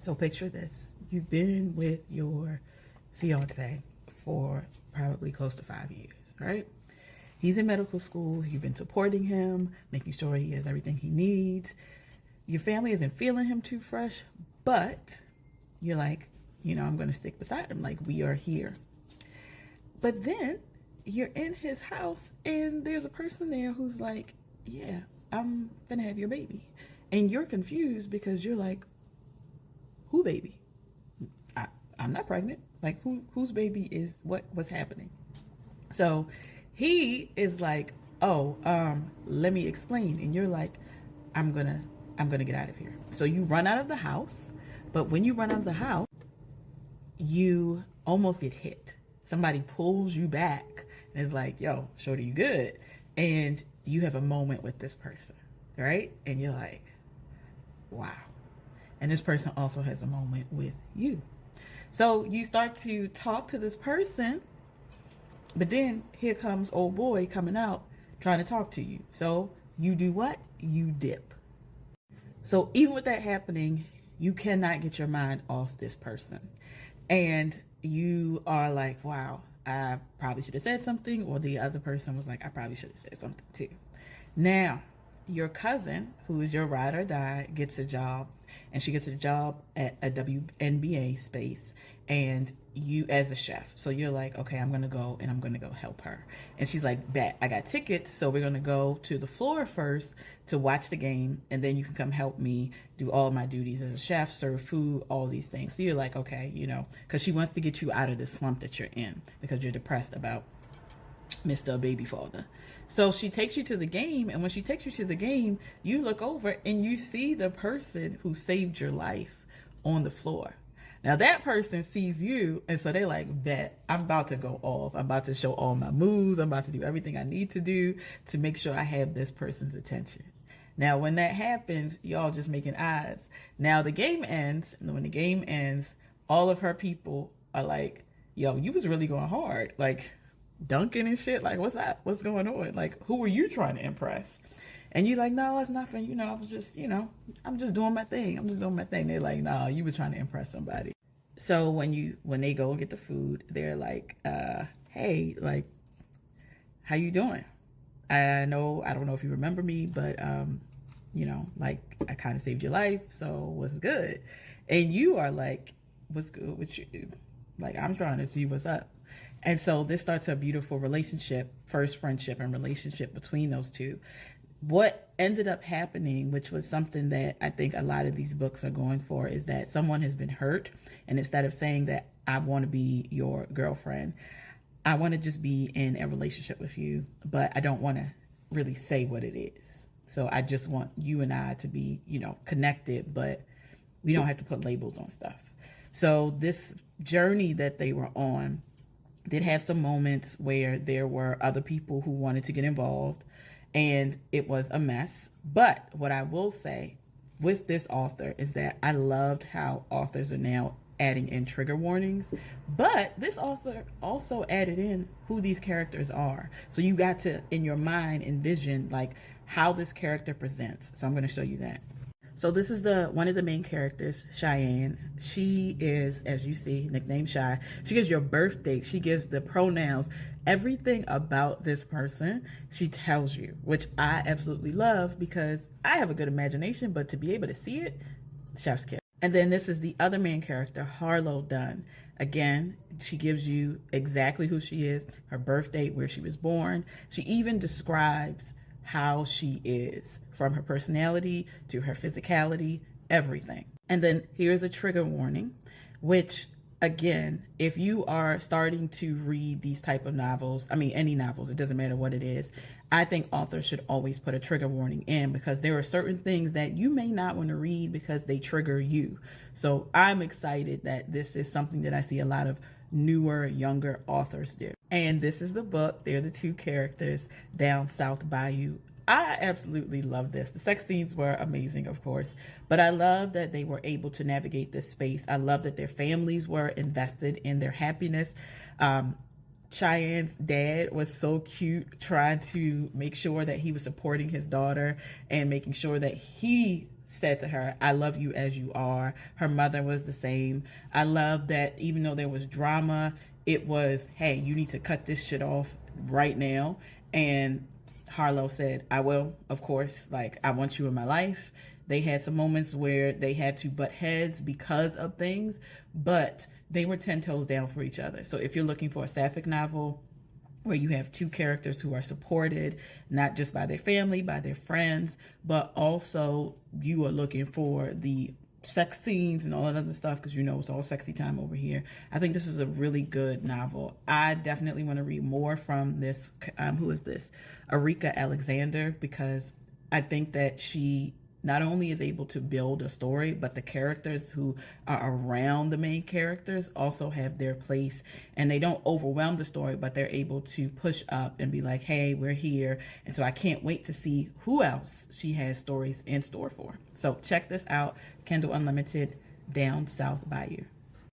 So picture this. You've been with your fiance for probably close to 5 years, right? He's in medical school. You've been supporting him, making sure he has everything he needs. Your family isn't feeling him too fresh, but you're like, I'm going to stick beside him. Like, we are here. But then you're in his house and there's a person there who's like, yeah, I'm going to have your baby. And you're confused because you're like, who baby? I'm not pregnant. Like, whose baby is what's happening? So he is like, oh, let me explain. And you're like, I'm gonna get out of here. So you run out of the house, but when you run out of the house, you almost get hit. Somebody pulls you back and is like, yo, shorty, you good? And you have a moment with this person, right? And you're like, wow. And this person also has a moment with you. So you start to talk to this person, but then here comes old boy coming out trying to talk to you. So you do what? You dip. So even with that happening, you cannot get your mind off this person. And you are like, wow, I probably should have said something. Or the other person was like, I probably should have said something too. Now, your cousin, who is your ride or die, gets a job, and she gets a job at a WNBA space, and you as a chef. So you're like, okay, I'm going to go and I'm going to go help her. And she's like, bet, I got tickets. So we're going to go to the floor first to watch the game. And then you can come help me do all of my duties as a chef, serve food, all these things. So you're like, okay, because she wants to get you out of the slump that you're in because you're depressed about Mr. Baby Father. So she takes you to the game, and when she takes you to the game, you look over and you see the person who saved your life on the floor. Now that person sees you, and so they're like, bet, I'm about to go off. I'm about to show all my moves. I'm about to do everything I need to do to make sure I have this person's attention. Now, when that happens, y'all just making eyes. Now the game ends, and when the game ends, all of her people are like, yo, you was really going hard. Like, dunking and shit. Like, what's that? What's going on? Like, who were you trying to impress? And you're like, no, it's nothing. I was just, I'm just doing my thing. I'm just doing my thing. They're like, no, you were trying to impress somebody. So when they go get the food, they're like, hey, like, how you doing? I don't know if you remember me, but, like, I kind of saved your life. So what's good? And you are like, what's good with you? Like, I'm trying to see what's up. And so this starts a beautiful relationship, first friendship and relationship between those two. What ended up happening, which was something that I think a lot of these books are going for, is that someone has been hurt. And instead of saying that I want to be your girlfriend, I want to just be in a relationship with you, but I don't want to really say what it is. So I just want you and I to be, connected, but we don't have to put labels on stuff. So this journey that they were on did have some moments where there were other people who wanted to get involved, and it was a mess. But what I will say with this author is that I loved how authors are now adding in trigger warnings, but this author also added in who these characters are. So you got to, in your mind, envision like how this character presents. So I'm going to show you that. So this is one of the main characters, Cheyenne. She is, as you see, nicknamed Shy. She gives your birth date. She gives the pronouns, everything about this person. She tells you, which I absolutely love because I have a good imagination, but to be able to see it, chef's kiss. And then this is the other main character, Harlow Dunn. Again, she gives you exactly who she is, her birth date, where she was born. She even describes how she is, from her personality to her physicality, everything. And then here's a trigger warning, which again, if you are starting to read these type of novels, any novels, it doesn't matter what it is, I think authors should always put a trigger warning in because there are certain things that you may not want to read because they trigger you. So I'm excited that this is something that I see a lot of newer, younger authors do. And this is the book. They're the two characters down South Bayou. I absolutely love this. The sex scenes were amazing, of course, but I love that they were able to navigate this space. I love that their families were invested in their happiness. Cheyenne's dad was so cute, trying to make sure that he was supporting his daughter and making sure that he said to her, I love you as you are. Her mother was the same. I love that even though there was drama, it was, hey, you need to cut this shit off right now. And Harlow said, I will, of course. Like, I want you in my life. They had some moments where they had to butt heads because of things, but they were 10 toes down for each other. So if you're looking for a sapphic novel where you have two characters who are supported, not just by their family, by their friends, but also you are looking for the sex scenes and all that other stuff, because you know it's all sexy time over here. I think this is a really good novel. I definitely want to read more from this. Who is this? Arika Alexander, because I think that she not only is able to build a story, but the characters who are around the main characters also have their place, and they don't overwhelm the story, but they're able to push up and be like, hey, we're here. And so I can't wait to see who else she has stories in store for. So check this out, Kindle Unlimited, Down South Bayou.